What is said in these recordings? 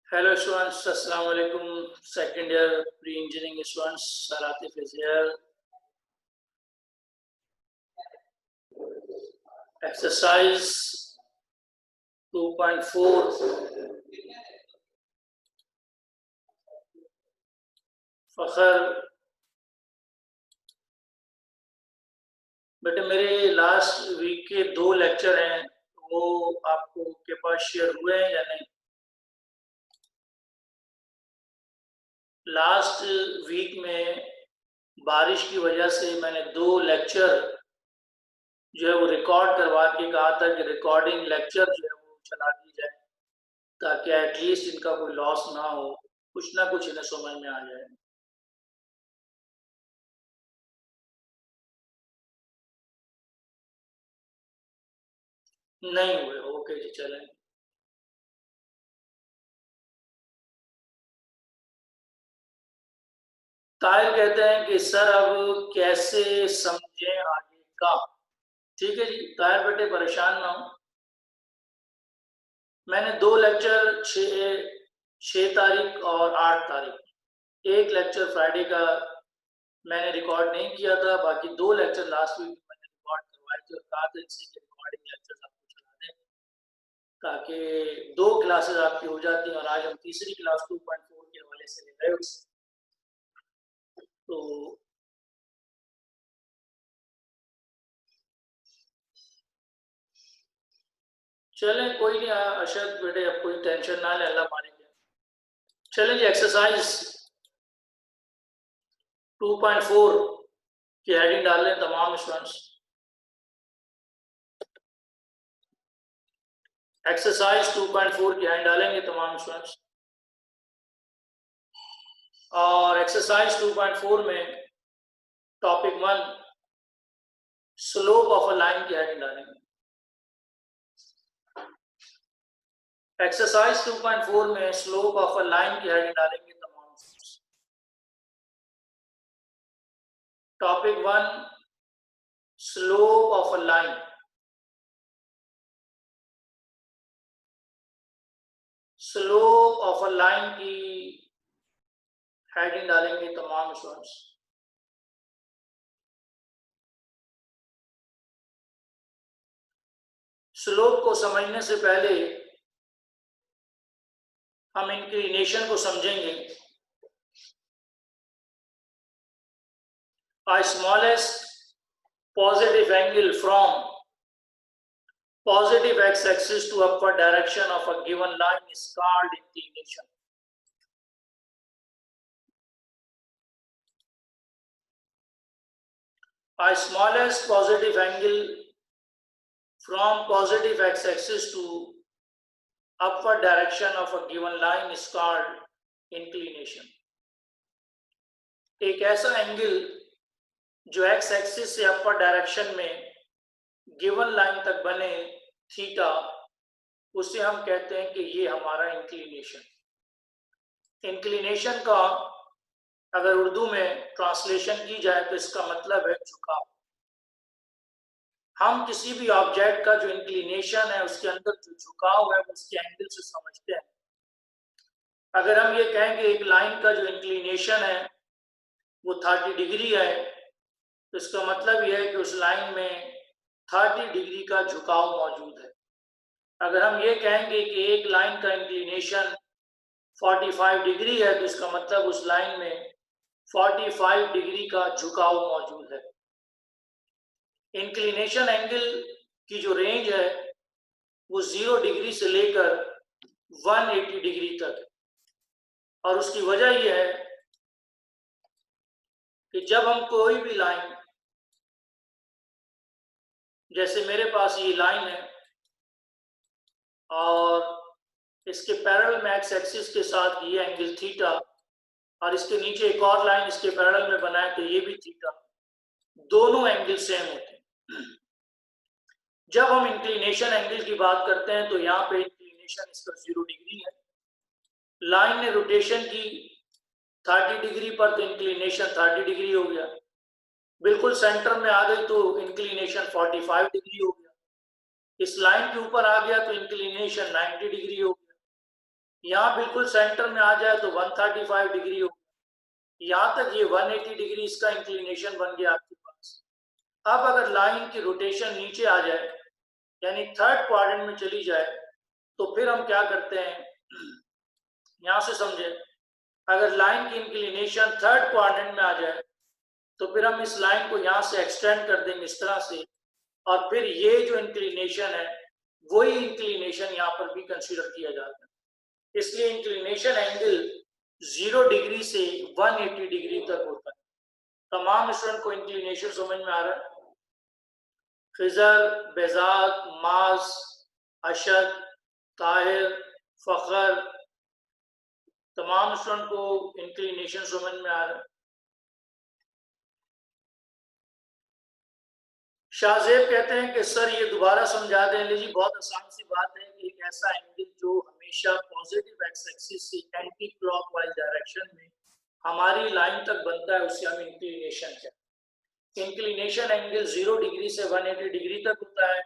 Hello students, Assalamu alaikum. Second year pre-engineering students, Sir Atif is here. Exercise 2.4. फखर बेटे मेरे last week के 2 lecture हैं, वो आपको के पास शेयर हुए हैं या नहीं? लास्ट वीक में बारिश की वजह से मैंने 2 लेक्चर जो है वो रिकॉर्ड करवा के कहा था कि रिकॉर्डिंग लेक्चर जो है वो चला दी जाए, ताकि एटलीस्ट इनका कोई लॉस ना हो, कुछ ना कुछ इन्हें समझ में आ जाए। नहीं हुए, ओके जी, चलें। ताहिर कहते हैं कि सर अब कैसे समझें आगे का। ठीक है जी, ताहिर बेटे परेशान ना हो। मैंने 2 लेक्चर 6 तारीख और 8 तारीख, एक लेक्चर फ्राइडे का मैंने रिकॉर्ड नहीं किया था, बाकी 2 लेक्चर लास्ट वीक मैंने रिकॉर्ड करवाए थे और कहा था इनसे कि रिकॉर्डिंग लेक्चर आपको चला दें, ताकि 2 क्लासेस आपकी हो जाती हैं और आज हम तीसरी क्लास 2.4 के हवाले से ले रहे हैं। तो चलें, कोई नहीं अशद बेटे, अब कोई टेंशन ना ले, अल्लाह मारेंगे। चलें जी, एक्सरसाइज 2.4 की हेडिंग डाल लें तमाम स्टूडेंट्स। एक्सरसाइज 2.4 की हेडिंग डालेंगे तमाम स्टूडेंट्स, और एक्सरसाइज 2.4 में topic 1 slope of a line की हेडिंग डालेंगे। एक्सरसाइज 2.4 में स्लोप ऑफ अ लाइन की हेडिंग डालेंगे तमाम students. Topic 1 slope of a line. Slope of a line की हेडिंग डालेंगे तमाम स्टूडेंट्स। स्लोप को समझने से पहले हम इंक्लिनेशन को समझेंगे। Smallest positive angle from positive x-axis to upward direction of a given line is called inclination. Smallest positive angle from positive x-axis to upward direction of a given line is called inclination. एक ऐसा angle जो x axis से upper direction में given line तक बने theta, उसे हम कहते हैं कि ये हमारा इंक्लिनेशन। इंक्लिनेशन का अगर उर्दू में ट्रांसलेशन की जाए तो इसका मतलब है झुकाव। हम किसी भी ऑब्जेक्ट का जो इंक्लिनेशन है, उसके अंदर जो झुकाव है, उसके एंगल से समझते हैं। अगर हम ये कहें कि एक लाइन का जो इंक्लिनेशन है वो 30 डिग्री है, तो इसका मतलब यह है कि उस लाइन में 30 डिग्री का झुकाव मौजूद है। अगर हम ये कहेंगे कि एक लाइन का इंक्लिनेशन 45 डिग्री है, तो इसका मतलब उस लाइन में 45 डिग्री का झुकाव मौजूद है। इंक्लिनेशन एंगल की जो रेंज है वो 0 डिग्री से लेकर 180 डिग्री तक है, और उसकी वजह यह है कि जब हम कोई भी लाइन, जैसे मेरे पास ये लाइन है और इसके पैरेलल में एक्स एक्सिस के साथ ये एंगल थीटा, और इसके नीचे एक और लाइन इसके पैरेलल में बनाए तो ये भी थीटा, दोनों एंगल सेम होते हैं। जब हम इंक्लिनेशन एंगल की बात करते हैं तो यहाँ पे इंक्लिनेशन इसका 0 डिग्री है। लाइन ने रोटेशन की 30 डिग्री पर, तो इंक्लिनेशन 30 डिग्री हो गया। बिल्कुल सेंटर में आ गई तो इंक्लिनेशन 45 डिग्री हो गया। इस लाइन के ऊपर आ गया तो इंक्लिनेशन 90 डिग्री हो गया। यहाँ बिल्कुल सेंटर में आ जाए तो 135 डिग्री हो, यहाँ तक ये 180 डिग्री इसका इंक्लिनेशन बन गया आपके पास। अब अगर लाइन की रोटेशन नीचे आ जाए यानी थर्ड क्वाड्रेंट में चली जाए तो फिर हम क्या करते हैं, यहाँ से समझे, अगर लाइन की इंक्लिनेशन थर्ड क्वाड्रेंट में आ जाए तो फिर हम इस लाइन को यहाँ से एक्सटेंड कर देंगे इस तरह से, और फिर ये जो इंक्लिनेशन है वही इंक्लिनेशन यहाँ पर भी कंसीडर किया जाता है। इसलिए इंक्लिनेशन एंगल 0 डिग्री से 180 डिग्री तक होता है। तमाम स्टूडेंट को इंक्लिनेशन समझ में आ रहा है? खिजर, बेजाक, मास, अशद, ताहिर, फखर, तमाम स्टूडेंट को इंक्लिनेशन समझ में आ रहा है? शाहजेब कहते हैं कि सर ये दोबारा समझा दें। लीजिए, बहुत आसान सी बात है कि एक ऐसा एंगल जो हमेशा पॉजिटिव एक्स एक्सिस से एंटी क्लॉकवाइज डायरेक्शन में हमारी लाइन तक बनता है उसे हम इंक्लिनेशन कहते हैं। इंक्लिनेशन एंगल 0 डिग्री से 180 डिग्री तक होता है,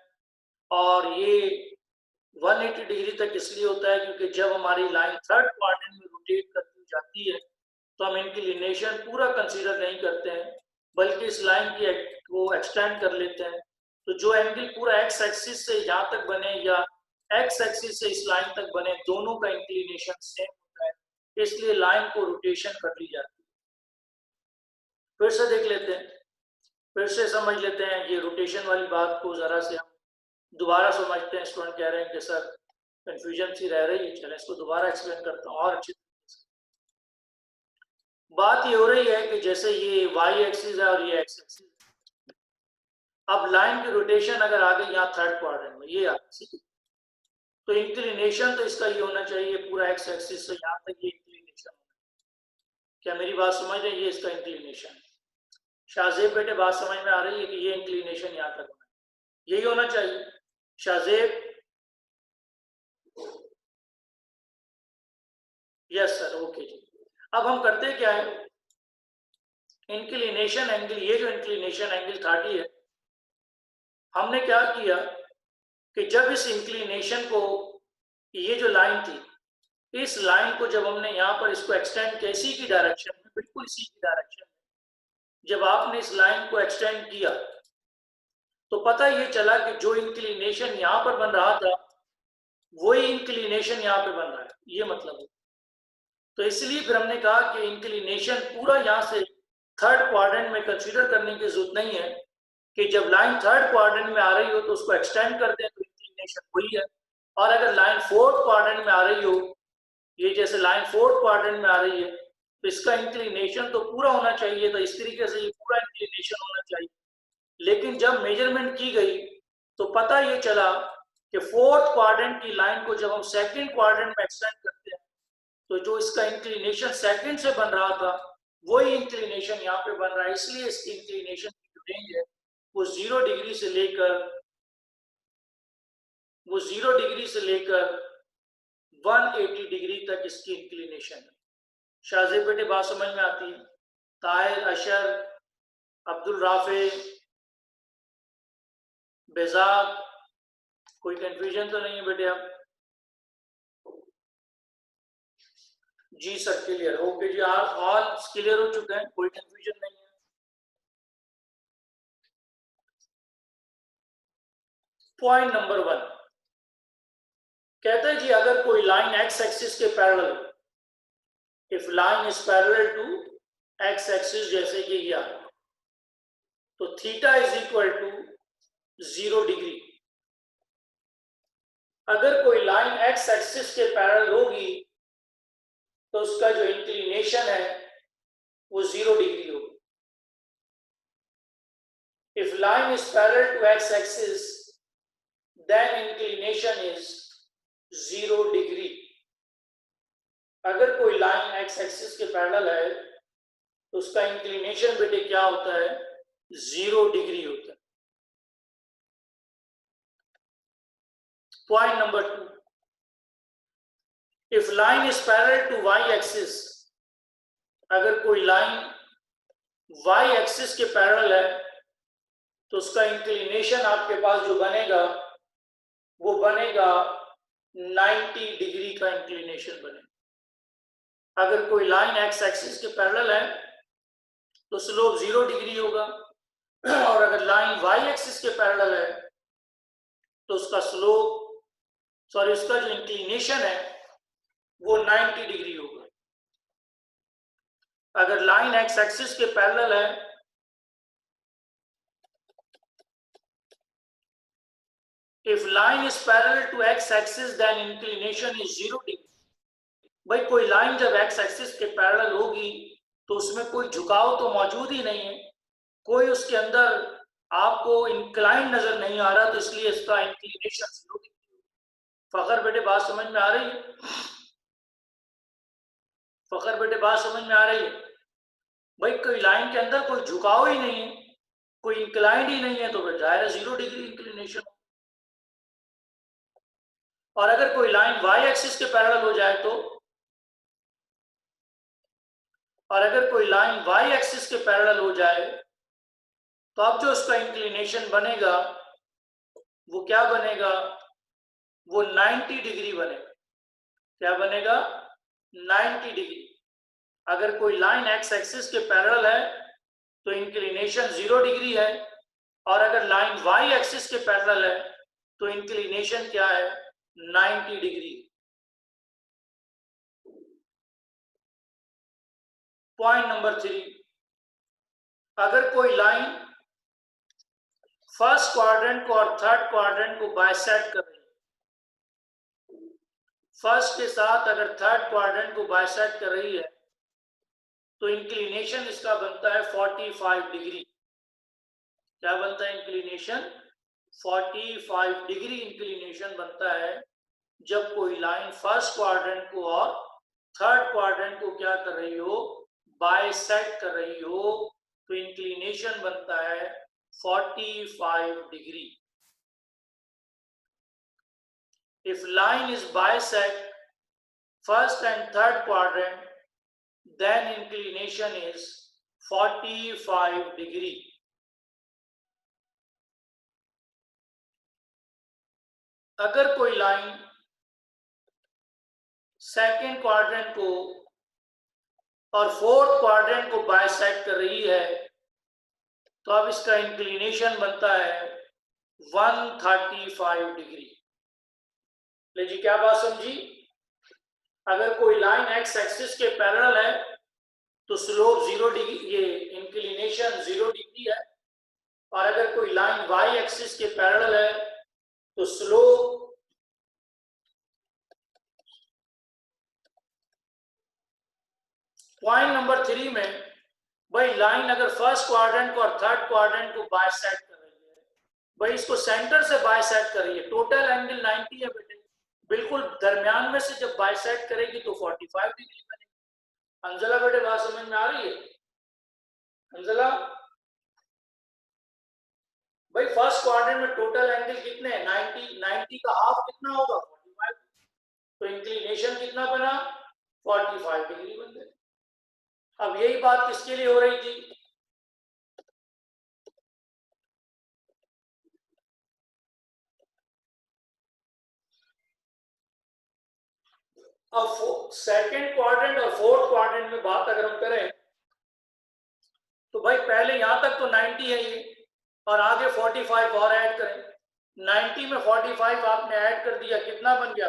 और ये 180 डिग्री तक इसलिए होता है क्योंकि जब हमारी लाइन थर्ड क्वाड्रेंट में रोटेट करती जाती है तो हम इंक्लिनेशन पूरा कंसीडर नहीं करते हैं, बल्कि इस लाइन की को एक्सटेंड कर लेते हैं। तो जो एंगल पूरा एक्स एक्सिस से यहाँ तक बने या एक्स एक्सिस से इस लाइन तक बने, दोनों का इंक्लिनेशन सेम होता है, इसलिए लाइन को रोटेशन कर ली जाती है। फिर से देख लेते हैं, फिर से समझ लेते हैं ये रोटेशन वाली बात को जरा से हम दोबारा समझते हैं। स्टूडेंट कह रहे हैं कि सर कंफ्यूजन सी रह रही है, चले इसको दोबारा एक्सप्लेन करता हूँ और अच्छी तरीके से। बात ये हो रही है कि जैसे ये वाई एक्सिस है और ये एक्स एक्सिस, अब लाइन की रोटेशन अगर आ गई यहाँ थर्ड क्वाड्रेंट में, ये आ गई, तो इंक्लिनेशन तो इसका ये होना चाहिए पूरा एक्स एक्सिस से यहाँ तक ये इंक्लिनेशन होना। क्या मेरी बात समझ रहे हैं? ये इसका इंक्लिनेशन। शाहजेब बेटे बात समझ में आ रही है कि ये इंक्लिनेशन यहाँ तक होना, यही होना चाहिए शाहजेब? यस सर, ओके जी। अब हम करते क्या है, इंक्लिनेशन एंगल, ये जो इंक्लिनेशन एंगल 30 है, हमने क्या किया कि जब इस इंक्लिनेशन को, ये जो लाइन थी, इस लाइन को जब हमने यहाँ पर इसको एक्सटेंड किया इसी की डायरेक्शन में, बिल्कुल इसी की डायरेक्शन में, जब आपने इस लाइन को एक्सटेंड किया तो पता ये चला कि जो इंक्लिनेशन यहाँ पर बन रहा था वही इंक्लिनेशन यहाँ पे बन रहा है, ये मतलब है। तो इसलिए फिर हमने कहा कि इंक्लिनेशन पूरा यहाँ से थर्ड क्वाड्रेंट में कंसीडर करने की जरूरत नहीं है, कि जब लाइन थर्ड क्वाड्रेंट में आ रही हो तो उसको एक्सटेंड कर दें तो इंक्लिनेशन वही है, और अगर लाइन फोर्थ क्वाड्रेंट में आ रही हो, ये जैसे लाइन फोर्थ क्वाड्रेंट में आ रही है, तो इसका इंक्लिनेशन तो पूरा होना चाहिए, तो इस तरीके से ये पूरा इंक्लिनेशन होना चाहिए। लेकिन जब मेजरमेंट की गई तो पता ये चला कि फोर्थ क्वाड्रेंट की लाइन को जब हम सेकंड क्वाड्रेंट में एक्सटेंड करते हैं तो जो इसका इंक्लिनेशन सेकंड से बन रहा था वही इंक्लिनेशन यहाँ पे बन रहा है। इसलिए इसकी इंक्लिनेशन की जो रेंज है वो 0 डिग्री से लेकर 180 डिग्री तक इसकी इंक्लिनेशन है। शाहजेब बेटे बात समझ में आती है? ताहिर, अशर, अब्दुल राफे, बेजाक, कोई कंफ्यूजन तो नहीं है बेटे? आप जी सर क्लियर, ओके जी, ऑल क्लियर हो चुके हैं, कोई कंफ्यूजन नहीं है। पॉइंट नंबर 1 कहते हैं जी, अगर कोई लाइन एक्स एक्सिस के parallel, if line is parallel to x axis, जैसे कि ये तो theta is equal to 0 degree. अगर कोई लाइन एक्स एक्सिस के पैरेलल होगी तो उसका जो इंक्लिनेशन है वो 0 डिग्री होगी। If line is parallel to x axis then inclination is 0 degree. अगर कोई लाइन एक्स एक्सिस के पैरेलल है तो उसका इंक्लिनेशन बेटे क्या होता है? 0 डिग्री होता है। Point number 2, if line is parallel to y axis, अगर कोई लाइन वाई एक्सिस के पैरेलल है तो उसका इंक्लिनेशन आपके पास जो बनेगा वो बनेगा 90 डिग्री का इंक्लिनेशन बने। अगर कोई लाइन एक्स एक्सिस के पैरेलल है तो स्लोप 0 डिग्री होगा, और अगर लाइन वाई एक्सिस के पैरेलल है तो उसका स्लोप, सॉरी, उसका जो इंक्लिनेशन है वो 90 डिग्री होगा। अगर लाइन एक्स एक्सिस के पैरेलल है if line is parallel to x axis then inclination is 0 degree। भाई कोई लाइन जब x एक्सिस के पैरेलल होगी तो उसमें कोई झुकाव तो मौजूद ही नहीं है, कोई उसके अंदर आपको इंक्लाइन नजर नहीं आ रहा, तो इसलिए इसका इंक्लिनेशन 0 डिग्री। फखर बेटे बात समझ में आ रही है? फखर बेटे बात समझ में आ रही है? भाई कोई लाइन के अंदर कोई झुकाव ही नहीं है, कोई इंक्लाइंड ही नहीं है, तो फिर जाहिर है 0 डिग्री इंक्लिनेशन। और अगर कोई लाइन y एक्सिस के पैरेलल हो जाए तो, और अगर कोई लाइन y एक्सिस के पैरेलल हो जाए तो अब जो उसका इंक्लिनेशन बनेगा वो क्या बनेगा? वो 90 डिग्री बनेगा। क्या बनेगा? 90 डिग्री। अगर कोई लाइन x एक्सिस के पैरेलल है तो इंक्लिनेशन 0 डिग्री है, और अगर लाइन y एक्सिस के पैरेलल है तो इंक्लिनेशन क्या है? 90 डिग्री। पॉइंट नंबर 3, अगर कोई लाइन फर्स्ट क्वाड्रेंट को और थर्ड क्वाड्रेंट को बाइसेक्ट कर रही है, फर्स्ट के साथ अगर थर्ड क्वाड्रेंट को बाइसेक्ट कर रही है तो इंक्लिनेशन इसका बनता है 45 डिग्री। क्या बनता है इंक्लिनेशन? 45 डिग्री इंक्लिनेशन बनता है जब कोई लाइन फर्स्ट क्वाड्रेंट को और थर्ड क्वाड्रेंट को क्या कर रही हो? बाइसेक्ट कर रही हो, तो इंक्लिनेशन बनता है 45 degree. If line is bisect first and third quadrant, then inclination is 45 degree। अगर कोई लाइन सेकेंड क्वाड्रेंट को और फोर्थ क्वाड्रेंट को बाइसेक्ट कर रही है तो अब इसका इंक्लिनेशन बनता है 135 डिग्री। ले जी, क्या बात समझी? अगर कोई लाइन एक्स एक्सिस के पैरेलल है तो स्लोप 0 डिग्री, ये इंक्लिनेशन 0 डिग्री है, और अगर कोई लाइन वाई एक्सिस के पैरेलल है तो स्लोप पॉइंट नंबर 3 में, भाई लाइन अगर फर्स्ट क्वाड्रेंट को और थर्ड क्वाड्रेंट को बाइसेक्ट कर रही है, भाई इसको सेंटर से बाइसेक्ट कर रही है, टोटल एंगल 90 है बेटे, बिल्कुल दरमियान में से जब बाइसेक्ट करेगी तो 45 डिग्री बनेगी। अंजला बेटे बात समझ में आ रही है? अंजला भाई फर्स्ट क्वाड्रेंट में टोटल एंगल कितने हैं? 90 का हाफ कितना होगा? 45। तो इंक्लिनेशन कितना बना? 45 डिग्री बन गए। अब यही बात किसके लिए हो रही थी? अब सेकंड क्वाड्रेंट और फोर्थ क्वाड्रेंट में बात अगर हम करें तो भाई पहले यहां तक तो 90 है ये, और आगे 45 और ऐड करें। 90 में 45 आपने ऐड कर दिया, कितना बन गया?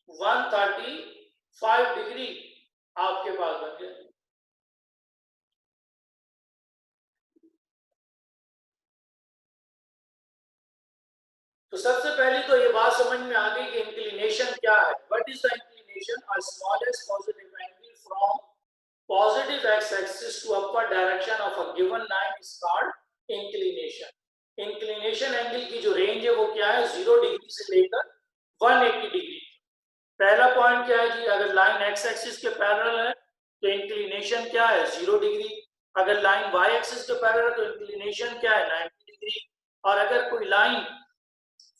135 डिग्री आपके पास बन गया। तो सबसे पहले तो ये बात समझ में आ गई कि इंक्लिनेशन क्या है। What is the inclination? A smallest positive angle from positive x axis to upper direction of a given line is called inclination. Inclination angle की जो रेंज है वो क्या है? 0 डिग्री से लेकर 180 डिग्री। पहला पॉइंट क्या है जी? अगर लाइन एक्स एक्सिस के पैरेलल है तो इंक्लिनेशन क्या है? 0 डिग्री। अगर लाइन वाई एक्सिस के पैरेलल है तो इंक्लिनेशन क्या है? 90 डिग्री। और अगर कोई लाइन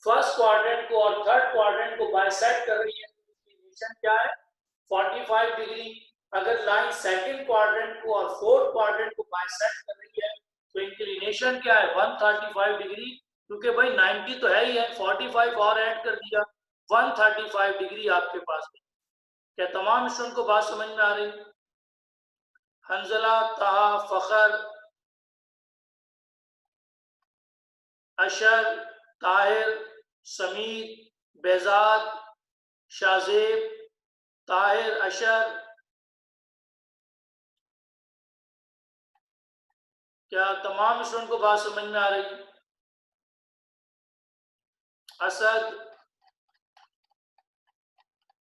फर्स्ट क्वाड्रेंट को और थर्ड क्वाड्रेंट को बाइसेक्ट कर रही है तो इंक्लिनेशन क्या है? 45 डिग्री। अगर लाइन सेकंड क्वाड्रेंट को और फोर्थ क्वाड्रेंट को बाइसेक्ट कर रही है तो इंक्लिनेशन क्या है? 135 डिग्री, क्योंकि भाई 90 तो है ही है, 45 और ऐड कर दिया, 135 डिग्री आपके पास है। क्या तमाम स्टूडेंट को बात समझ में आ रही? हंजला, ताहा, फखर, अशर, ताहिर, समीर, बेजाद, शाजेब, ताहिर, अशर, क्या तमाम स्टूडेंट को बात समझ में आ रही है? असद,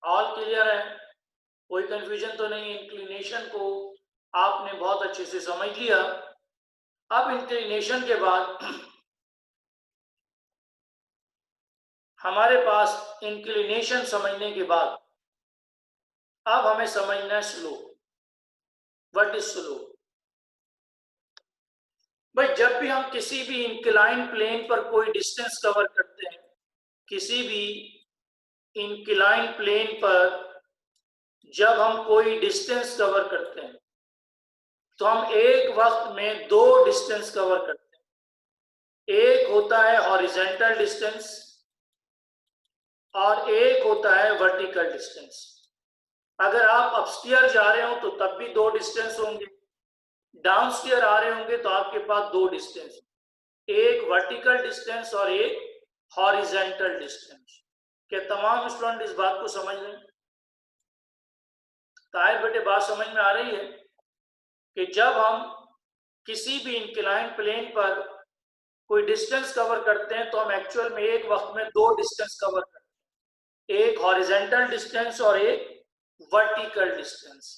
ऑल क्लियर है, कोई कंफ्यूजन तो नहीं? इंक्लिनेशन को आपने बहुत अच्छे से समझ लिया। अब इंक्लिनेशन के बाद हमारे पास इंक्लिनेशन समझने के बाद अब हमें समझना है स्लोप। What is slope? भाई जब भी हम किसी भी इंक्लाइन प्लेन पर कोई डिस्टेंस कवर करते हैं, किसी भी इंक्लाइन प्लेन पर जब हम कोई डिस्टेंस कवर करते हैं तो हम एक वक्त में दो डिस्टेंस कवर करते हैं। एक होता है हॉरिजॉन्टल डिस्टेंस और एक होता है वर्टिकल डिस्टेंस। अगर आप अपस्टीयर जा रहे हो तो तब भी दो डिस्टेंस होंगे, डाउनस्टीयर आ रहे होंगे तो आपके पास दो डिस्टेंस, एक वर्टिकल डिस्टेंस और एक हॉरिजॉन्टल डिस्टेंस। क्या तमाम स्टूडेंट इस बात को समझ लें? ताहिर बेटे बात समझ में आ रही है कि जब हम किसी भी इंक्लाइन प्लेन पर कोई डिस्टेंस कवर करते हैं तो हम एक्चुअल में एक वक्त में दो डिस्टेंस कवर करते हैं, एक हॉरिजॉन्टल डिस्टेंस और एक वर्टिकल डिस्टेंस।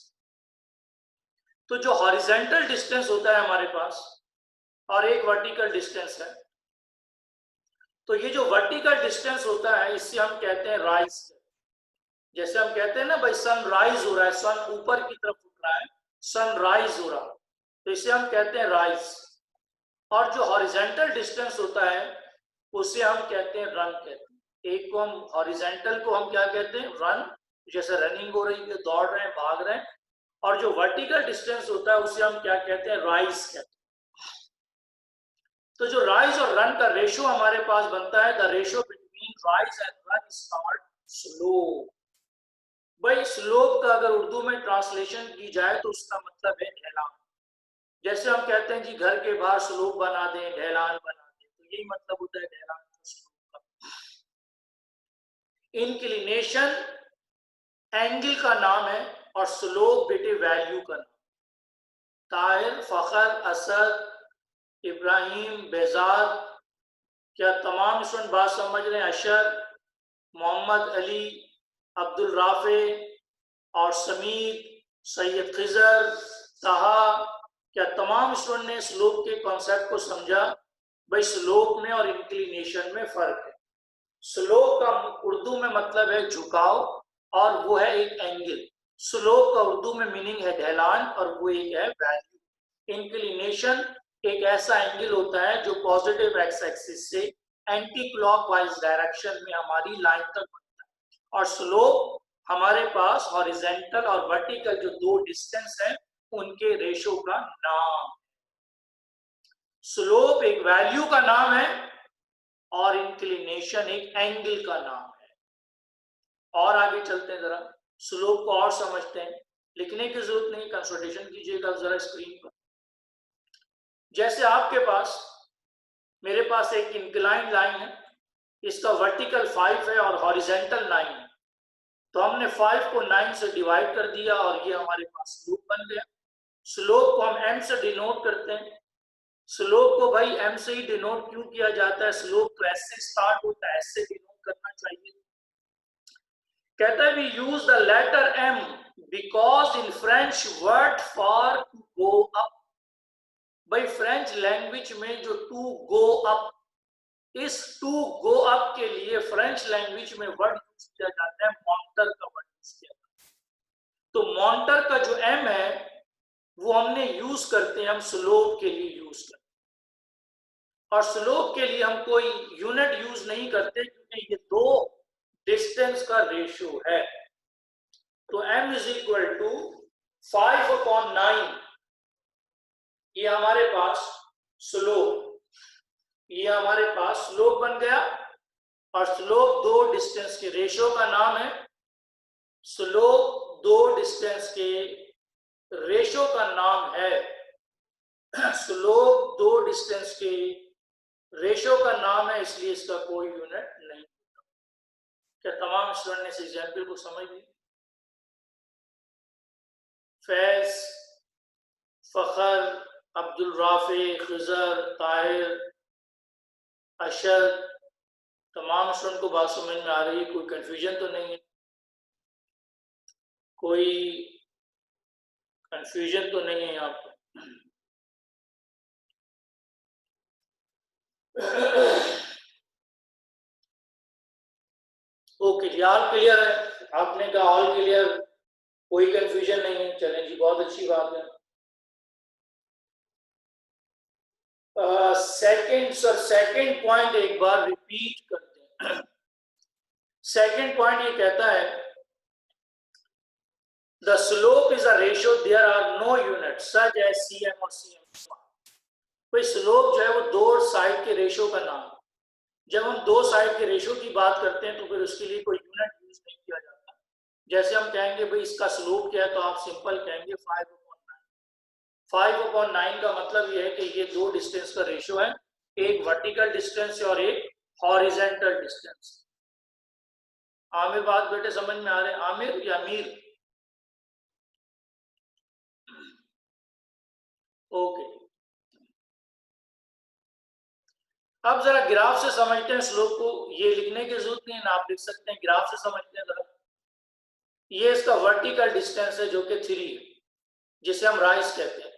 तो जो हॉरिजॉन्टल डिस्टेंस होता है हमारे पास और एक वर्टिकल डिस्टेंस है, तो ये जो वर्टिकल डिस्टेंस होता है इससे हम कहते हैं राइज। जैसे हम कहते हैं ना भाई सनराइज हो रहा है, सन ऊपर की तरफ उठ रहा है, सनराइज हो रहा, तो इसे हम कहते हैं राइज। और जो हॉरिजॉन्टल डिस्टेंस होता है उसे हम कहते हैं रन कहते हैं। एक को हम हॉरिजॉन्टल को हम क्या कहते हैं? रन, जैसे रनिंग हो रही है, दौड़ रहे हैं, भाग रहे हैं। और जो वर्टिकल डिस्टेंस होता है उसे हम क्या कहते हैं? राइज कहते हैं। तो जो राइज और रन का रेशो हमारे पास बनता है, the ratio between rise and run is called slope. भाई स्लोप का अगर उर्दू में ट्रांसलेशन की जाए तो उसका मतलब है ढलान। जैसे हम कहते हैं जी घर के बाहर स्लोप बना दें, ढलान बना दें, तो यही मतलब होता है ढलान का, स्लोप का। इंक्लिनेशन एंगल का नाम है और स्लोप बेटे वैल्यू का नाम। ताहिर, फखर, असद, इब्राहिम, बेजाद, क्या तमाम स्टूडेंट बात समझ रहे हैं? अशर, मोहम्मद अली, अब्दुल राफे और समीर, सैयद खिजर, ताहा, क्या तमाम स्टूडेंट ने स्लोप के कॉन्सेप्ट को समझा? भाई स्लोप में और इंक्लिनेशन में फर्क है। स्लोप का उर्दू में मतलब है झुकाव और वो है एक एंगल। स्लोप का उर्दू में मीनिंग है ढलान और वो एक है वैल्यू। इंक्लिनेशन एक ऐसा एंगल होता है जो पॉजिटिव एक्स एक्सिस से एंटी क्लॉकवाइज डायरेक्शन में हमारी लाइन तक बनता है, और स्लोप हमारे पास हॉरिजॉन्टल और वर्टिकल जो दो डिस्टेंस है उनके रेशो का नाम। स्लोप एक वैल्यू का नाम है और इंक्लिनेशन एक एंगल का नाम है। और आगे चलते हैं, जरा स्लोप को और समझते हैं। लिखने की जरूरत नहीं, कंसल्टेशन कीजिएगा जरा स्क्रीन पर। जैसे आपके पास, मेरे पास एक इंक्लाइन लाइन है, इसका वर्टिकल 5 है और हॉरिजॉन्टल 9 है, तो हमने 5 को 9 से डिवाइड कर दिया और ये हमारे पास स्लोप बन गया। स्लोप को हम m से डिनोट करते हैं। स्लोप को भाई m से ही डिनोट क्यों किया जाता है? स्लोप तो s से स्टार्ट होता है, s से डिनोट करना चाहिए। कहता है we use the letter m because in French word for to go up. भाई फ्रेंच लैंग्वेज में जो टू गो अप, इस टू गो अप के लिए फ्रेंच लैंग्वेज में वर्ड यूज किया जाता है, मॉन्टर का वर्ड यूज किया जाता है। तो मॉन्टर का जो m है वो हमने यूज करते हैं, हम स्लोप के लिए यूज करते हैं। और स्लोप के लिए हम कोई यूनिट यूज नहीं करते क्योंकि ये दो डिस्टेंस का रेशियो है। तो m इज इक्वल टू 5/9, ये हमारे पास स्लोप। ये हमारे पास स्लोप बन गया, और स्लोप दो डिस्टेंस के रेशियो का नाम है, स्लोप दो डिस्टेंस के रेशियो का नाम है, स्लोप दो डिस्टेंस के रेशियो का नाम है, इसलिए इसका कोई यूनिट नहीं होता। क्या तमाम स्टूडेंट ने इस एग्जाम्पल को समझ ली? फैज, फखर, अब्दुल राफी, खिजर, ताहिर, अशद, तमाम स्टूडेंट को बात समझ में आ रही है? कोई कंफ्यूजन तो नहीं है? कोई कंफ्यूजन तो नहीं है यहाँ पे? ओके जी, ऑल क्लियर है? आपने कहा ऑल क्लियर, कोई कंफ्यूजन नहीं है। चलें जी, बहुत अच्छी बात है। सेकंड पॉइंट एक बार रिपीट करते हैं। सेकंड पॉइंट ये कहता है the slope is a ratio, there are no unit such as cm और cm। कोई स्लोप जो है वो दो साइड के रेशियो का नाम। जब हम दो साइड के रेशियो की बात करते हैं तो फिर उसके लिए कोई यूनिट यूज नहीं किया जाता। जैसे हम कहेंगे भाई इसका स्लोप क्या है, तो आप सिंपल कहेंगे 5/9। 5/9 का मतलब ये है कि ये दो डिस्टेंस का रेशियो है, एक वर्टिकल डिस्टेंस और एक हॉरिजेंटल डिस्टेंस। आमिर, बात बेटे समझ में आ रहे हैं? आमिर या मीर? ओके, अब जरा ग्राफ से समझते हैं स्लोप को। ये लिखने की जरूरत नहीं है ना, आप लिख सकते हैं। ग्राफ से समझते हैं जरा। ये इसका वर्टिकल डिस्टेंस है जो कि 3 है, जिसे हम राइज कहते हैं,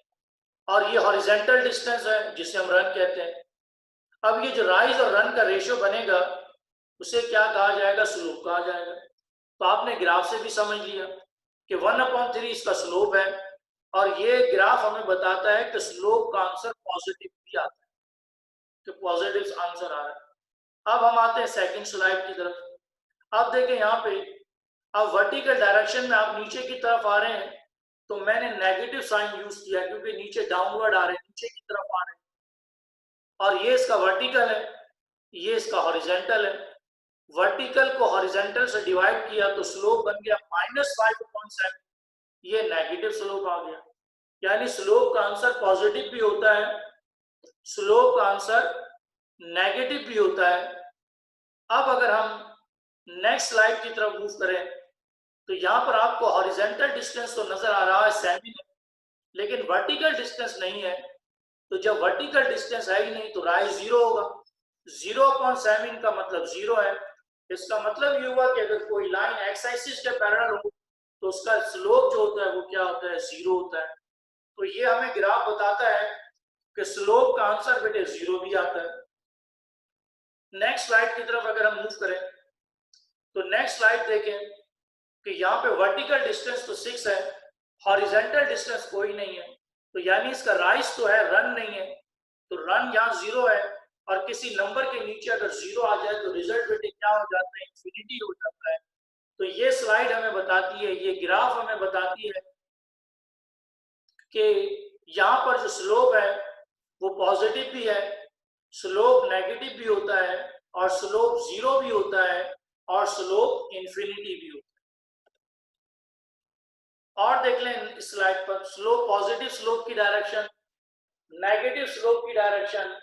और ये हॉरिजेंटल डिस्टेंस है जिसे हम रन कहते हैं। अब ये जो राइज और रन का रेशियो बनेगा उसे क्या कहा जाएगा? स्लोप कहा जाएगा। तो आपने ग्राफ से भी समझ लिया कि 1/3 इसका स्लोप है, और ये ग्राफ हमें बताता है कि स्लोप का आंसर पॉजिटिव भी आता है, कि पॉजिटिव आंसर आ रहा है। अब हम आते हैं सेकंड स्लाइड की तरफ। अब देखें यहाँ पे, अब वर्टिकल डायरेक्शन में आप नीचे की तरफ आ रहे हैं, तो मैंने नेगेटिव साइन यूज किया क्योंकि नीचे डाउनवर्ड आ रहे हैं, नीचे की तरफ आ रहे हैं। और ये इसका वर्टिकल है, ये इसका हॉरिजेंटल है। वर्टिकल को हॉरिजेंटल से डिवाइड किया तो स्लोप बन गया -5/7। ये नेगेटिव स्लोप आ गया। यानी स्लोप का आंसर पॉजिटिव भी होता है, स्लोप का आंसर नेगेटिव भी होता है। अब अगर हम नेक्स्ट स्लाइड की तरफ मूव करें तो यहां पर आपको हॉरिजेंटल डिस्टेंस तो नजर आ रहा है सेमी, लेकिन वर्टिकल डिस्टेंस नहीं है। तो जब वर्टिकल डिस्टेंस है ही नहीं तो राइज 0 होगा। 0/7 का मतलब 0 है। इसका मतलब ये हुआ कि अगर कोई लाइन एक्स एक्सिस के पैरेलल हो तो उसका स्लोप जो होता है वो क्या होता है? 0 होता है। तो ये हमें ग्राफ बताता है कि स्लोप का आंसर बेटे 0 भी आता है। नेक्स्ट स्लाइड की तरफ अगर हम मूव करें तो नेक्स्ट स्लाइड देखें कि यहाँ पे वर्टिकल डिस्टेंस तो 6 है, हॉरिजेंटल डिस्टेंस कोई नहीं है, तो यानी इसका राइज तो है, रन नहीं है। तो रन यहाँ 0 है, और किसी नंबर के नीचे अगर 0 आ जाए तो रिजल्ट बेटे क्या हो जाता है? इंफिनिटी हो जाता है। तो ये स्लाइड हमें बताती है, ये ग्राफ हमें बताती है कि यहाँ पर जो स्लोप है वो पॉजिटिव भी है, स्लोप नेगेटिव भी होता है, और स्लोप 0 भी होता है, और स्लोप इंफिनिटी भी होता है। और देख लें इस स्लाइड पर, स्लोप पॉजिटिव स्लोप की डायरेक्शन, नेगेटिव स्लोप की डायरेक्शन,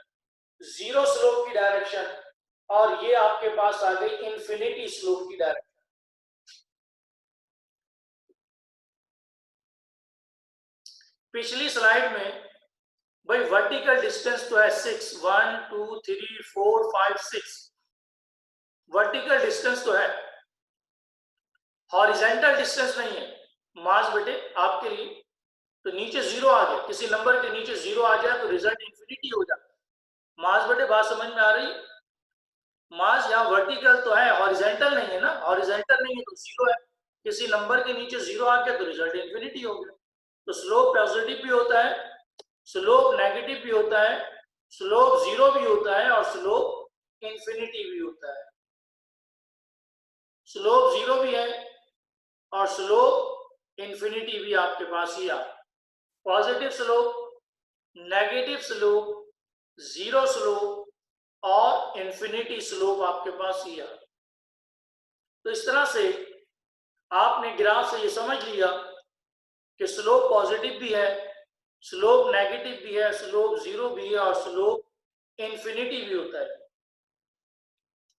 0 स्लोप की डायरेक्शन, और ये आपके पास आ गई इंफिनिटी स्लोप की डायरेक्शन। पिछली स्लाइड में भाई वर्टिकल डिस्टेंस तो है 6, 1 2 3 4 5 6, वर्टिकल डिस्टेंस तो है, हॉरिजेंटल डिस्टेंस नहीं है। मास बेटे आपके लिए तो नीचे 0 आ गया, किसी नंबर के नीचे 0 आ जाए तो रिजल्ट इंफिनिटी हो जाता है। मास बेटे बात समझ में आ रही है? मास यहाँ वर्टिकल तो है, हॉरिजेंटल नहीं है ना, हॉरिजेंटल नहीं है तो 0 है, किसी नंबर के नीचे 0 आ गया तो रिजल्ट इंफिनिटी हो गया। तो स्लोप पॉजिटिव भी होता है, स्लोप नेगेटिव भी होता है, स्लोप 0 भी होता है, और स्लोप इंफिनिटी भी होता है। स्लोप 0 भी है और स्लोप इंफिनिटी भी आपके पास ही आ। Positive slope, negative slope, 0 slope, और इंफिनिटी स्लोप आपके पास ये आ। तो इस तरह से आपने ग्राफ से ये समझ लिया कि स्लोप पॉजिटिव भी है, स्लोप नेगेटिव भी है, स्लोप जीरो भी है और स्लोप इंफिनिटी भी होता है,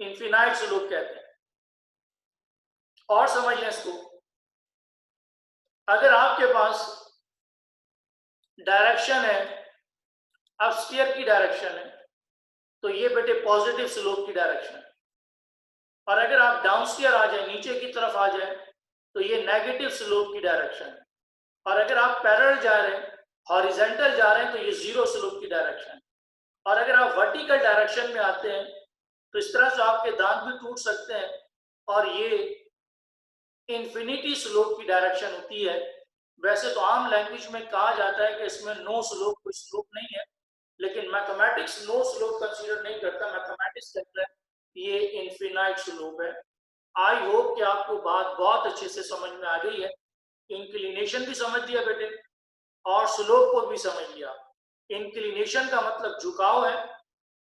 इन्फिनाइट स्लोप कहते हैं। और समझ लें इसको, अगर आपके पास डायरेक्शन है अपस्टीयर की डायरेक्शन है तो ये बेटे पॉजिटिव स्लोप की डायरेक्शन है, और अगर आप डाउनस्टीयर आ जाए, नीचे की तरफ आ जाए, तो ये नेगेटिव स्लोप की डायरेक्शन है, और अगर आप पैरेलल जा रहे हैं, हॉरिजेंटल जा रहे हैं, तो ये जीरो स्लोप की डायरेक्शन है, और अगर आप वर्टिकल डायरेक्शन में आते हैं तो इस तरह से आपके दांत भी टूट सकते हैं, और ये इंफिनिटी स्लोप की डायरेक्शन होती है। वैसे तो आम लैंग्वेज में कहा जाता है कि इसमें नो स्लोप, कोई स्लोप नहीं है, लेकिन मैथमेटिक्स नो स्लोप कंसीडर नहीं करता, मैथमेटिक्स कहता है ये इनफिनाइट स्लोप है। आई होप कि आपको बात बहुत अच्छे से समझ में आ गई है। इंक्लिनेशन भी समझ लिया बेटे और स्लोप को भी समझ लिया। इंक्लिनेशन का मतलब झुकाव है,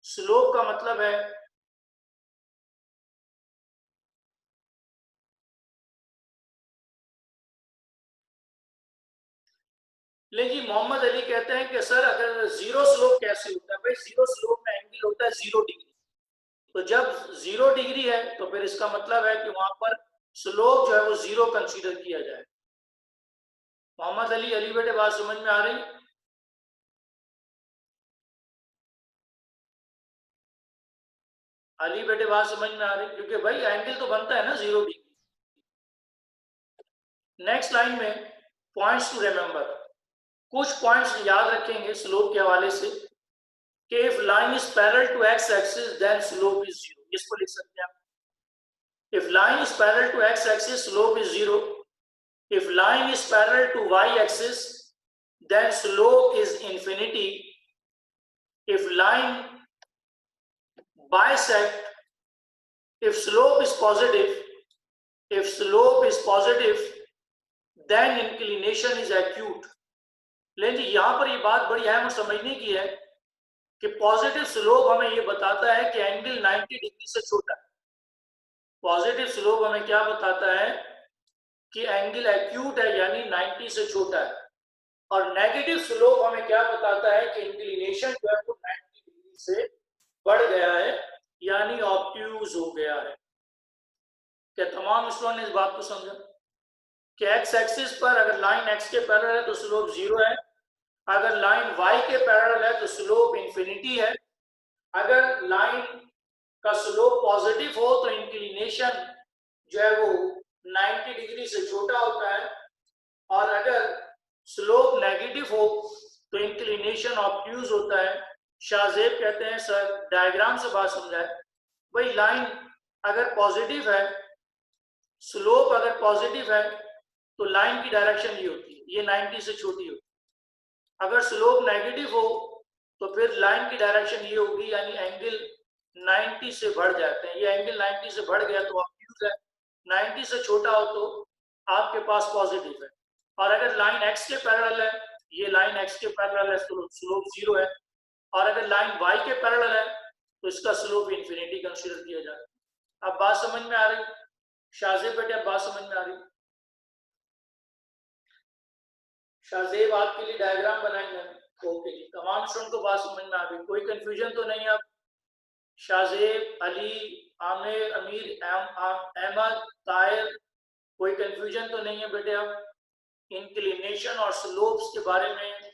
स्लोप का मतलब है लेकिन मोहम्मद अली कहते हैं कि सर अगर जीरो स्लोप कैसे होता है? भाई जीरो स्लोप में एंगल होता है 0 डिग्री, तो जब 0 डिग्री है तो फिर इसका मतलब है कि वहां पर स्लोप जो है वो जीरो कंसीडर किया जाए। मोहम्मद अली, अली बेटे बात समझ में आ रही? अली बेटे बात समझ में आ रही? क्योंकि भाई एंगल तो बनता है ना 0 डिग्री। नेक्स्ट लाइन में पॉइंट्स टू रिमेंबर, कुछ पॉइंट्स याद रखेंगे स्लोप के हवाले से कि if line is parallel to x axis then slope is zero. इसको लिख सकते हैं आप, if line is parallel to x axis slope is 0, if line is parallel to y axis then slope is infinity, if line bisect, if slope is positive, if slope is positive then inclination is acute। लेकिन यहां पर ये बात बड़ी अहम समझने की है कि पॉजिटिव स्लोप हमें ये बताता है कि एंगल 90 डिग्री से छोटा है। पॉजिटिव स्लोप हमें क्या बताता है कि एंगल एक्यूट है, यानी 90 से छोटा है, और नेगेटिव स्लोप हमें क्या बताता है कि इंक्लिनेशन जो है वो 90 डिग्री से बढ़ गया है, यानी ऑब्ट्यूज हो गया है। क्या तमाम स्टूडेंट ने इस बात को समझा कि एक्स एक्सिस पर अगर लाइन एक्स के पैरेलल है तो स्लोप जीरो है, अगर लाइन वाई के पैरेलल है तो स्लोप इंफिनिटी है, अगर लाइन का स्लोप पॉजिटिव हो तो इंक्लिनेशन जो है वो 90 डिग्री से छोटा होता है, और अगर स्लोप नेगेटिव हो तो इंक्लिनेशन ऑब्ट्यूज होता है। शाहजेब कहते हैं सर डायग्राम से बात समझाए। भाई लाइन अगर पॉजिटिव है, स्लोप अगर पॉजिटिव है तो लाइन की डायरेक्शन ये होती है, ये 90 से छोटी होती है। अगर स्लोप नेगेटिव हो तो फिर लाइन की डायरेक्शन ये होगी, यानी एंगल 90 से बढ़ जाते हैं। ये एंगल 90 से बढ़ गया तो ऑब्ट्यूज है, 90 से छोटा हो तो आपके पास पॉजिटिव है, और अगर लाइन एक्स के पैरेलल है, ये लाइन एक्स के पैरेलल है तो स्लोप जीरो है, और अगर लाइन वाई के पैरेलल है तो इसका स्लोप इंफिनिटी कंसीडर किया जाए। अब बात समझ में आ रही? शाहजेब बेटे अब बात समझ में आ रही? शाहजेब आपके लिए डायग्राम बनाएंगे। ओके जी, तमाम स्टूडेंट को बात समझ में आ गई, कोई कंफ्यूजन तो नहीं? अब शाहजेब, अली, आमिर, अमीर, अहमद, ताहिर, कोई कंफ्यूजन तो नहीं है बेटे? अब इंक्लिनेशन और स्लोप्स के बारे में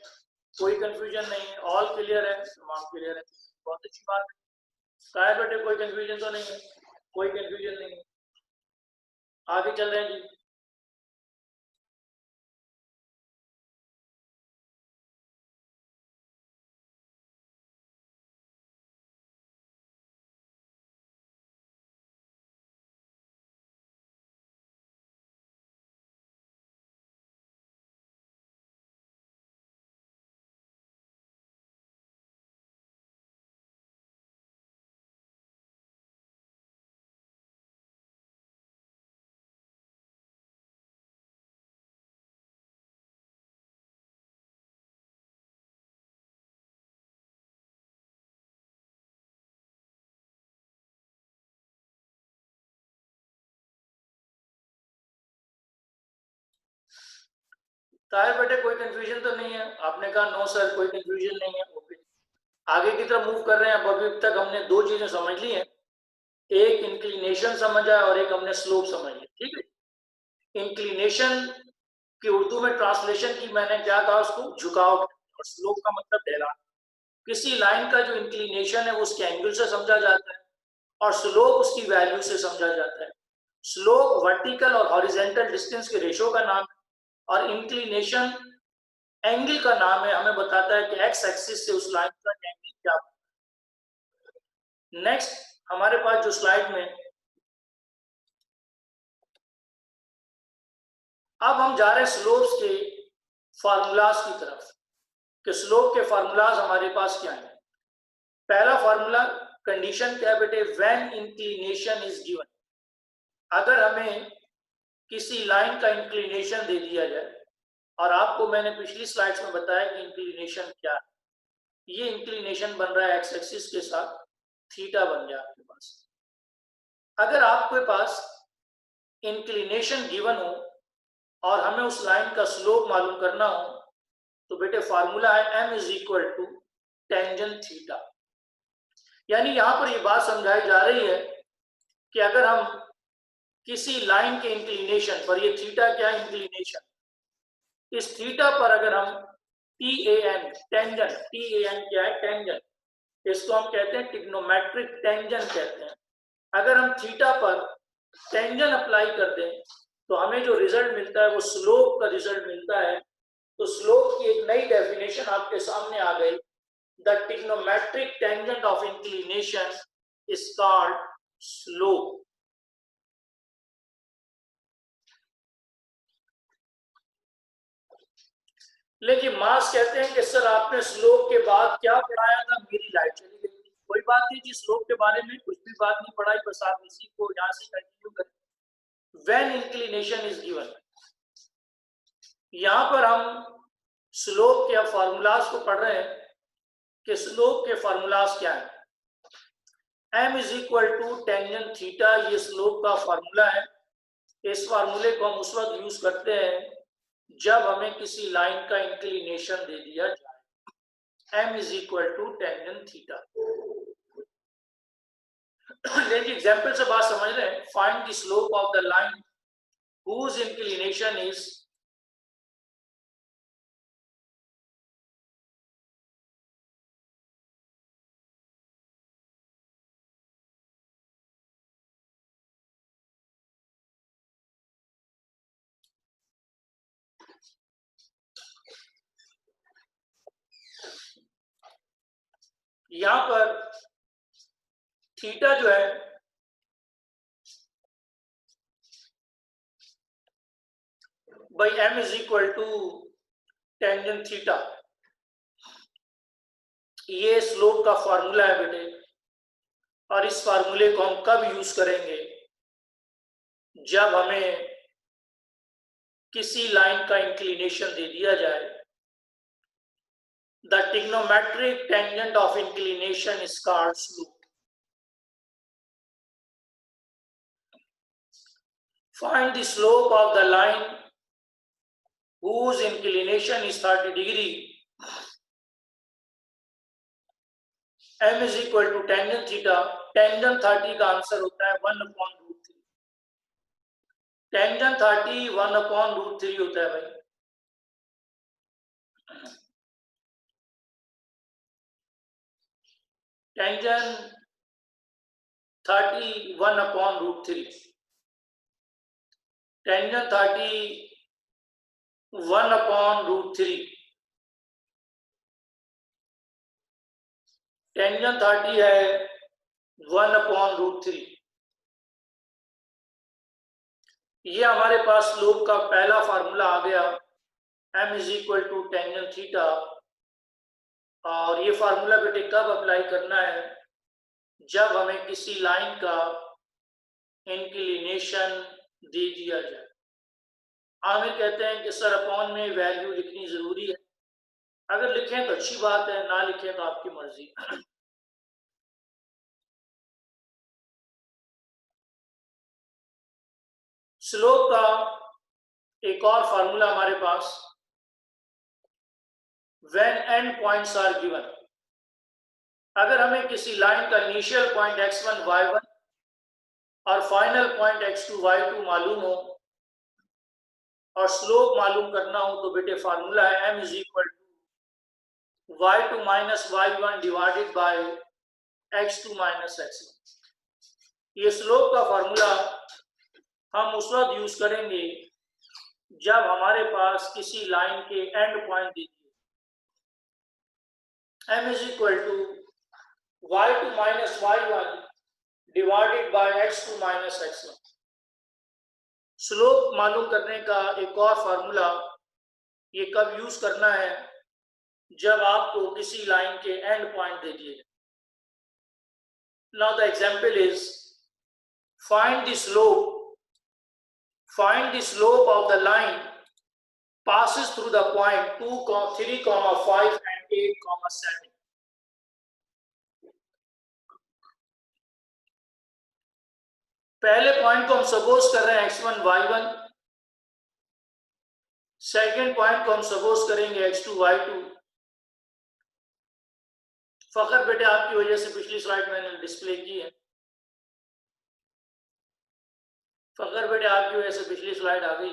कोई कंफ्यूजन नहीं है, ऑल क्लियर है, तमाम क्लियर है, बहुत अच्छी बात है। ताहिर बेटे कोई कंफ्यूजन तो नहीं है? कोई कंफ्यूजन नहीं है, आगे चल रहे हैं जी। ताहिर बेटे कोई कंफ्यूजन तो नहीं है? आपने कहा नो सर कोई कंफ्यूजन नहीं है। ओके, आगे की तरफ मूव कर रहे हैं। अब अभी तक हमने दो चीजें समझ ली हैं, एक इंक्लिनेशन समझा और एक हमने स्लोप समझ ली। ठीक है, इंक्लिनेशन की उर्दू में ट्रांसलेशन की मैंने क्या कहा, उसको झुकाव, और स्लोप का मतलब ढलान। किसी लाइन का जो इंक्लिनेशन है वो उसके एंगल से समझा जाता है और स्लोप उसकी वैल्यू से समझा जाता है। स्लोप वर्टिकल और हॉरिजेंटल डिस्टेंस के रेशो का नाम है और इंक्लिनेशन एंगल का नाम है। हमें बताता है कि एक्स एक्सिस से उस लाइन का एंगल क्या है। नेक्स्ट हमारे पास जो स्लाइड में, अब हम जा रहे हैं स्लोप्स के फार्मूलाज की तरफ कि स्लोप के फार्मूलाज हमारे पास क्या है। पहला फार्मूला, कंडीशन क्या है बेटे, व्हेन इंक्लिनेशन इज गिवन। अगर हमें किसी लाइन का इंक्लिनेशन दे दिया जाए, और आपको मैंने पिछली स्लाइड्स में बताया कि इंक्लिनेशन क्या है। ये इंक्लिनेशन बन रहा है एक्स एक्सिस के साथ, थीटा बन गया आपके पास। अगर आपके पास इंक्लिनेशन गिवन हो और हमें उस लाइन का स्लोप मालूम करना हो, तो बेटे फार्मूला है m is equal to tangent theta. यानी यहां पर ये बात समझाई जा रही है कि अगर हम किसी लाइन के इंक्लिनेशन पर, ये थीटा क्या है, इंक्लिनेशन, इस थीटा पर अगर हम tan, टेंजेंट, tan क्या है, टेंजेंट, इसको हम कहते हैं ट्रिग्नोमेट्रिक टेंजेंट कहते हैं। अगर हम थीटा पर टेंजेंट अप्लाई कर दें तो हमें जो रिजल्ट मिलता है वो स्लोप का रिजल्ट मिलता है। तो स्लोप की एक नई डेफिनेशन आपके सामने आ गई, the trigonometric tangent of inclination is called slope. लेकिन मास कहते हैं कि सर आपने स्लोप के बाद क्या पढ़ाया था, मेरी लाइट चली गई। कोई बात नहीं जी, स्लोप के बारे में कुछ भी बात नहीं पढ़ाई, बस आप इसी को यहां से कंटिन्यू करें। व्हेन इंक्लिनेशन इज गिवन, यहां पर हम स्लोप के फॉर्मूलाज को पढ़ रहे हैं कि स्लोप के फॉर्मूलाज क्या है। m is equal to tangent theta, ये स्लोप का फॉर्मूला है। इस फार्मूले को हम उस वक्त यूज करते हैं जब हमें किसी लाइन का इंक्लिनेशन दे दिया जाए। m is equal to tangent theta. लेकिन एग्जाम्पल से बात समझ रहे हैं। Find the slope of the line whose inclination is, यहां पर थीटा जो है by m is equal to tangent theta, ये स्लोप का फॉर्मूला है बेटे। और इस फार्मूले को हम कब यूज करेंगे, जब हमें किसी लाइन का इंक्लिनेशन दे दिया जाए। The trigonometric tangent of inclination is called slope. Find the slope of the line whose inclination is 30 degree. m is equal to tangent theta. Tangent 30 का आंसर होता है 1/√3। tangent 30 1/√3 होता है भाई। tangent 30 1/√3। tangent 30 1/√3। tangent 30 है 1/√3। ये हमारे पास स्लोप का पहला फार्मूला आ गया, m is equal to tangent theta. और ये फार्मूला बेटे कब अप्लाई करना है, जब हमें किसी लाइन का इंक्लिनेशन दे दिया जाए। आमिर कहते हैं कि सर अपॉन में वैल्यू लिखनी जरूरी है। अगर लिखें तो अच्छी बात है, ना लिखें तो आपकी मर्जी। स्लोप का एक और फार्मूला हमारे पास when end points are given. अगर हमें किसी लाइन का इनिशियल पॉइंट x1 y1 और फाइनल पॉइंट x2 y2 मालूम हो और स्लोप मालूम करना हो तो बेटे फार्मूला है m is equal to y2 minus y1 divided by x2 minus x1। ये स्लोप का फार्मूला हम उस वक्त यूज करेंगे जब हमारे पास किसी लाइन के एंड पॉइंट दीजिए। m is equal to y2 minus y1 divided by x2 minus x1। Slope मालूम करने का एक और फार्मूला, ये कब यूज करना है, जब आपको किसी लाइन के एंड पॉइंट दे दिए। Now the example is find the slope of the line passes through the point 2, 3, 5 and 8, 7। पहले पॉइंट को हम सपोज कर रहे हैं x1 y1, सेकेंड पॉइंट को हम सपोज करेंगे x2 y2। फखर बेटे आपकी वजह से पिछली स्लाइड मैंने डिस्प्ले की है, फखर बेटे आपकी वजह से पिछली स्लाइड आ गई।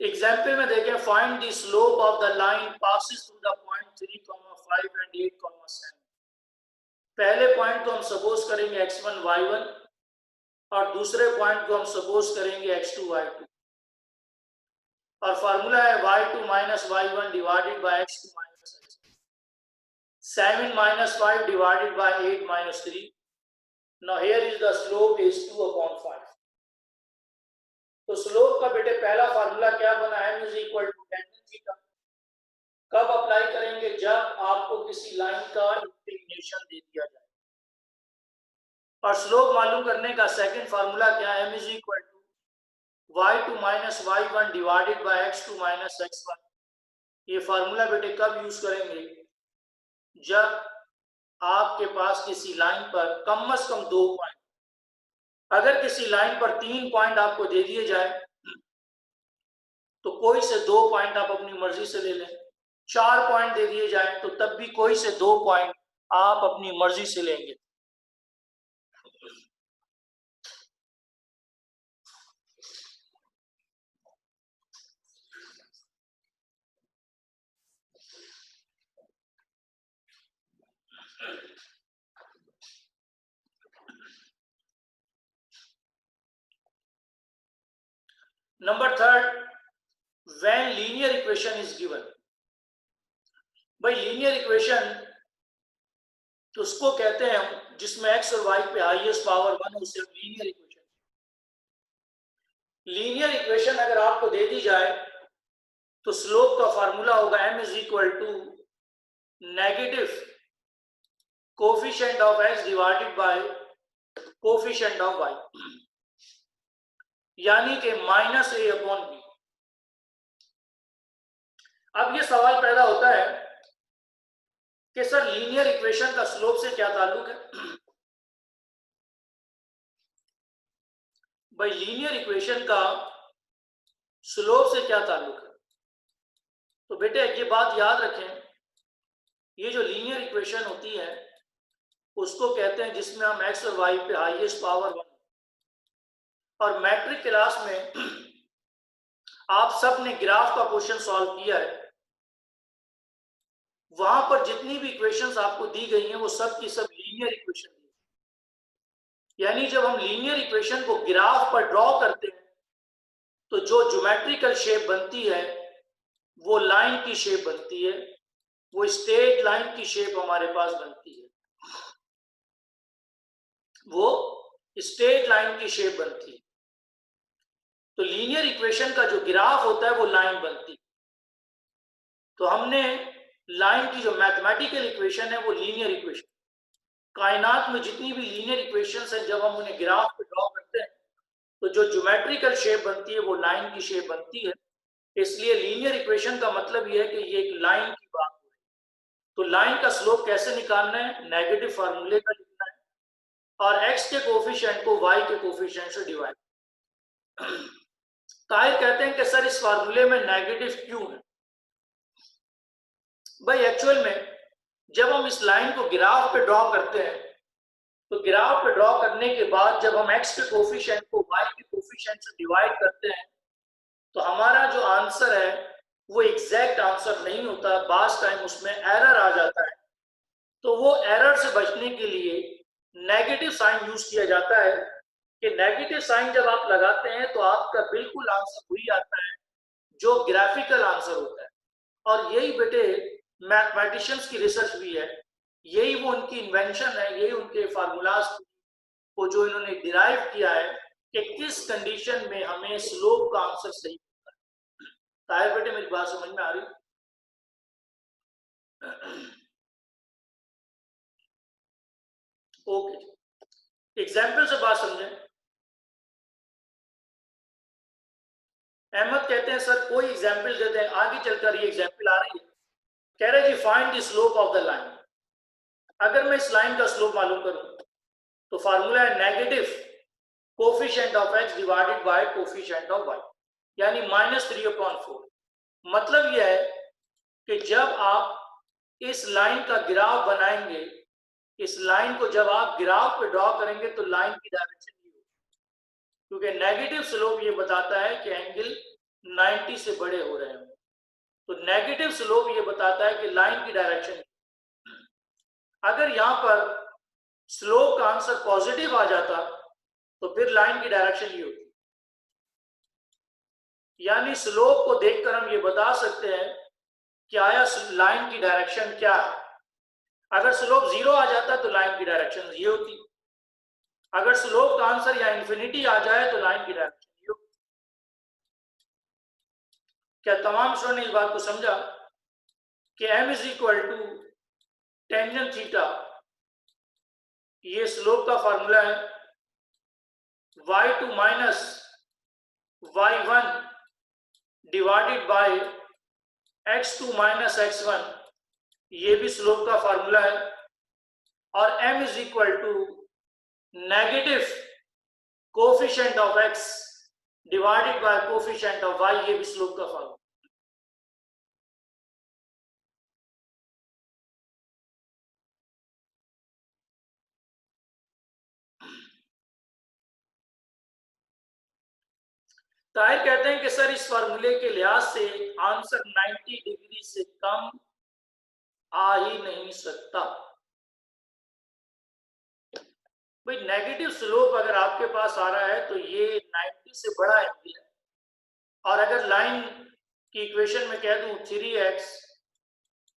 एग्जाम्पल में देखें, find the slope of the line passes through the point 3, 5 and 8, 7। पहले पॉइंट को हम सपोज करेंगे x1 y1 और दूसरे पॉइंट को हम सपोज करेंगे x2 y2 और फार्मूला है y2 minus y1 divided by x2 minus x1। 7 minus 5 divided by 8 minus 3. Now here is the slope is 2/5. तो स्लोप का बेटे पहला फार्मूला क्या बना, m is equal to tan theta. कब अप्लाई करेंगे, जब आपको किसी लाइन का इंक्लिनेशन दे दिया जाए। और स्लोप मालूम करने का सेकंड फार्मूला क्या है, m is equal to y2 minus y1 divided by x2 minus x1। ये फार्मूला बेटे कब यूज करेंगे, जब आपके पास किसी लाइन पर कम से कम 2 पॉइंट, अगर किसी लाइन पर 3 पॉइंट आपको दे दिए जाए तो कोई से 2 पॉइंट आप अपनी मर्जी से ले लें। 4 पॉइंट दे दिए जाए तो तब भी कोई से 2 पॉइंट आप अपनी मर्जी से लेंगे। Number third, when linear equation is given. भाई लीनियर इक्वेशन तो उसको कहते हैं हम जिसमें x और y पे हाईएस्ट पावर 1 हो, उसे लीनियर इक्वेशन। लीनियर इक्वेशन अगर आपको दे दी जाए तो स्लोप का फार्मूला होगा m is equal to negative coefficient of x divided by coefficient of y, यानी कि -a/b। अब ये सवाल पैदा होता है कि सर लीनियर इक्वेशन का स्लोप से क्या ताल्लुक है। भाई लीनियर इक्वेशन का स्लोप से क्या ताल्लुक है, तो बेटे ये बात याद रखें, ये जो लीनियर इक्वेशन होती है उसको कहते हैं जिसमें हम x और y पे हाईएस्ट पावर 1। और मैट्रिक क्लास में आप सब ने ग्राफ का क्वेश्चन सॉल्व किया है, वहां पर जितनी भी इक्वेशंस आपको दी गई हैं वो सब की सब लीनियर इक्वेशन दी। यानी जब हम लीनियर इक्वेशन को ग्राफ पर ड्रॉ करते हैं तो जो ज्योमेट्रिकल शेप बनती है वो लाइन की शेप बनती है, वो स्ट्रेट लाइन की शेप हमारे पास बनती है, वो स्ट्रेट लाइन की शेप बनती है। तो लीनियर इक्वेशन का जो ग्राफ होता है वो लाइन बनती है। तो हमने लाइन की जो मैथमेटिकल इक्वेशन है वो लीनियर इक्वेशन, कायनात में जितनी भी लीनियर इक्वेशंस हैं जब हम उन्हें ग्राफ पे ड्रॉ करते हैं तो जो ज्योमेट्रिकल शेप बनती है वो लाइन की शेप बनती है। इसलिए लीनियर इक्वेशन का मतलब ये है कि ये एक लाइन की बात हो रही है। तो लाइन का स्लोप कैसे निकालना है, नेगेटिव फार्मूले का लिखना है और x के कोफिशिएंट को y के कोफिशिएंट से डिवाइड। ताहिर कहते हैं कि सर इस फार्मूले में नेगेटिव क्यों है? भाई एक्चुअल में जब हम इस लाइन को ग्राफ पे ड्रॉ करते हैं तो ग्राफ पे ड्रॉ करने के बाद जब हम x के कोफिशिएंट को y के कोफिशिएंट से डिवाइड करते हैं तो हमारा जो आंसर है वो एग्जैक्ट आंसर नहीं होता, बास टाइम उसमें एरर आ जाता है। तो वो एरर से बचने के लिए नेगेटिव साइन यूज किया जाता है कि नेगेटिव साइन जब आप लगाते हैं तो आपका बिल्कुल आंसर वही आता है जो ग्राफिकल आंसर होता है। और यही बेटे मैथमेटिशियंस की रिसर्च भी है, यही वो उनकी इन्वेंशन है, यही उनके फार्मूलाज को जो इन्होंने डिराइव किया है कि किस कंडीशन में हमें स्लोप का आंसर सही होता है। ताहिर बेटे मेरी बात समझ में आ रही? ओके, एग्जाम्पल से बात समझें। अहमद कहते हैं सर कोई एग्जाम्पल देते हैं, आगे चलकर ये एग्जाम्पल आ रही है। कह रहे जी find the slope of the line. अगर मैं इस लाइन का स्लोप मालूम करूं तो फार्मूला है negative coefficient of x divided by coefficient of y, यानी -3/4। मतलब यह है कि जब आप इस लाइन का ग्राफ बनाएंगे, इस लाइन को जब आप ग्राफ पे ड्रॉ करेंगे तो लाइन की डायरेक्शन ये होगी, क्योंकि नेगेटिव स्लोप ये बताता है कि एंगल 90 से बड़े हो रहे हैं। तो नेगेटिव स्लोप ये बताता है कि लाइन की डायरेक्शन। अगर यहां पर स्लोप का आंसर पॉजिटिव आ जाता तो फिर लाइन की डायरेक्शन ये होती। यानी स्लोप को देखकर हम ये बता सकते हैं कि आया लाइन की डायरेक्शन क्या है। अगर स्लोप 0 आ जाता तो लाइन की डायरेक्शन ये होती। अगर स्लोप का आंसर या इंफिनिटी आ जाए तो लाइन की डायरेक्शन ये होती। क्या तमाम स्टूडेंट ने इस बात को समझा कि m is equal to tangent theta, ये स्लोप का फार्मूला है। y2 minus y1 divided by x2 minus x1, ये भी स्लोप का फार्मूला है। और m is equal to negative coefficient of x divided by coefficient of y, ये भी स्लोप का फार्मूला। ताहिर कहते हैं कि सर इस फार्मूले के लिहाज से आंसर 90 डिग्री से कम आ ही नहीं सकता। भाई नेगेटिव स्लोप अगर आपके पास आ रहा है तो ये 90 से बड़ा एंगल है। और अगर लाइन की इक्वेशन में कह दूं 3x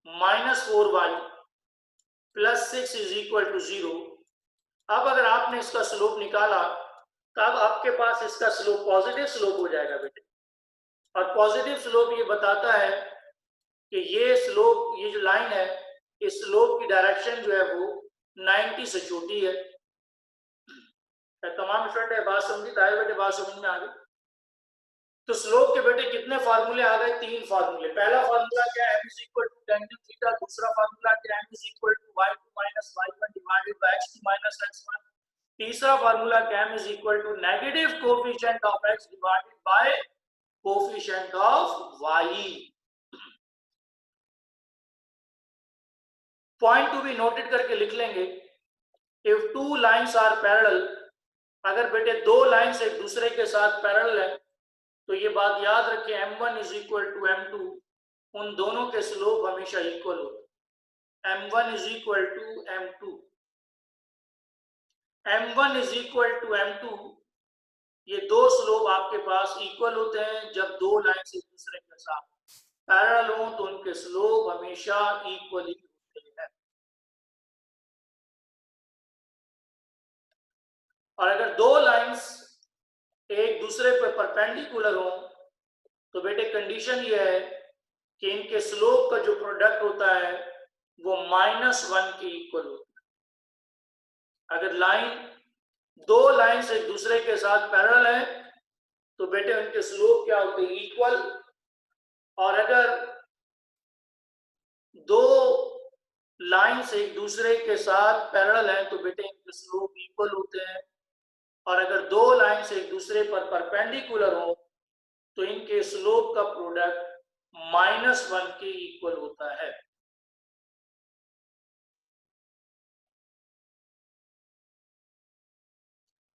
minus 4y plus 6 is equal to 0, अब अगर आपने इसका स्लोप निकाला तब आपके पास इसका स्लोप पॉजिटिव स्लोप हो जाएगा बेटे। और पॉजिटिव स्लोप ये बताता है कि ये स्लोप, ये जो लाइन है, इस स्लोप की डायरेक्शन जो है वो 90 से छोटी है। तमाम स्टूडेंट बात समझी? ताहिर बेटे बात समझ में आ गई? तो स्लोप के बेटे कितने फार्मूले आ गए? 3 फार्मूले। पहला फार्मूला क्या है? m is equal to tangent theta. दूसरा फार्मूला क्या है? m is equal to y2 minus y1 divided by x2 minus x1। तीसरा फार्मूला क्या है? m is equal to negative coefficient of x divided by coefficient of y। Point to be noted करके लिख लेंगे। If two lines are parallel, अगर बेटे दो lines एक दूसरे के साथ पैरेलल है तो ये बात याद रखिए m1 is equal to m2, उन दोनों के स्लोप हमेशा इक्वल होते हैं। m1 is equal to m2, m1 is equal to m2, ये दो स्लोप आपके पास इक्वल होते हैं। जब दो लाइंस एक दूसरे के साथ पैरेलल हो तो उनके स्लोप हमेशा इक्वल ही होते हैं। और अगर दो लाइंस एक दूसरे पर परपेंडिकुलर हो तो बेटे कंडीशन ये है कि इनके स्लोप का जो प्रोडक्ट होता है वो -1 के इक्वल होता है। अगर लाइन, दो लाइंस एक दूसरे के साथ पैरेलल है तो बेटे उनके स्लोप क्या होते हैं? इक्वल। और अगर दो लाइंस एक दूसरे के साथ पैरेलल है तो बेटे इनके स्लोप इक्वल होते हैं। और अगर दो लाइंस एक दूसरे पर परपेंडिकुलर हो तो इनके स्लोप का प्रोडक्ट -1 के इक्वल होता है।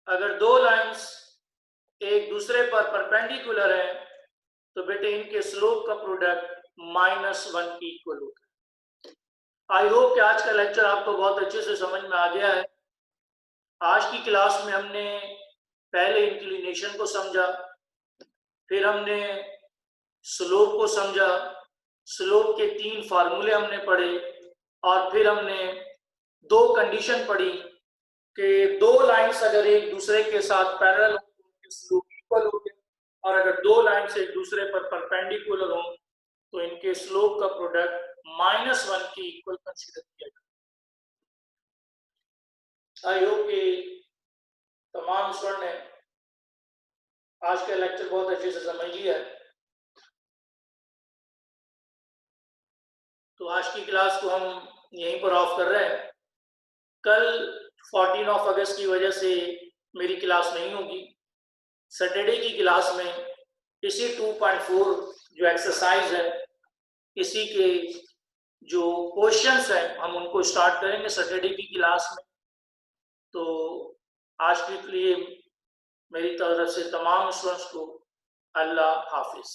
अगर दो लाइंस एक दूसरे पर परपेंडिकुलर है तो बेटे इनके स्लोप का प्रोडक्ट -1 के इक्वल होता है। आई होप कि आज का लेक्चर आपको बहुत अच्छे से समझ में आ गया है। आज की क्लास में हमने पहले इंक्लिनेशन को समझा, फिर हमने स्लोप को समझा, स्लोप के 3 फार्मूले हमने पढ़े और फिर हमने 2 कंडीशन पढ़ी कि दो लाइंस अगर एक दूसरे के साथ पैरेलल हो तो उनके स्लोप इक्वल होंगे और अगर दो लाइंस एक दूसरे पर परपेंडिकुलर हो तो इनके स्लोप का प्रोडक्ट -1 के इक्वल कंसीडर किया जाए। आई होप कि तमाम स्टूडेंट ने आज का लेक्चर बहुत अच्छे से समझ लिया है। तो आज की क्लास को हम यहीं पर ऑफ कर रहे हैं। कल 14 अगस्त की वजह से मेरी क्लास नहीं होगी। सैटरडे की क्लास में इसी 2.4 जो एक्सरसाइज है, इसी के जो क्वेश्चंस हैं हम उनको स्टार्ट करेंगे सैटरडे की क्लास में। तो आज के लिए मेरी तरफ से तमाम स्टूडेंट्स को अल्लाह हाफिज।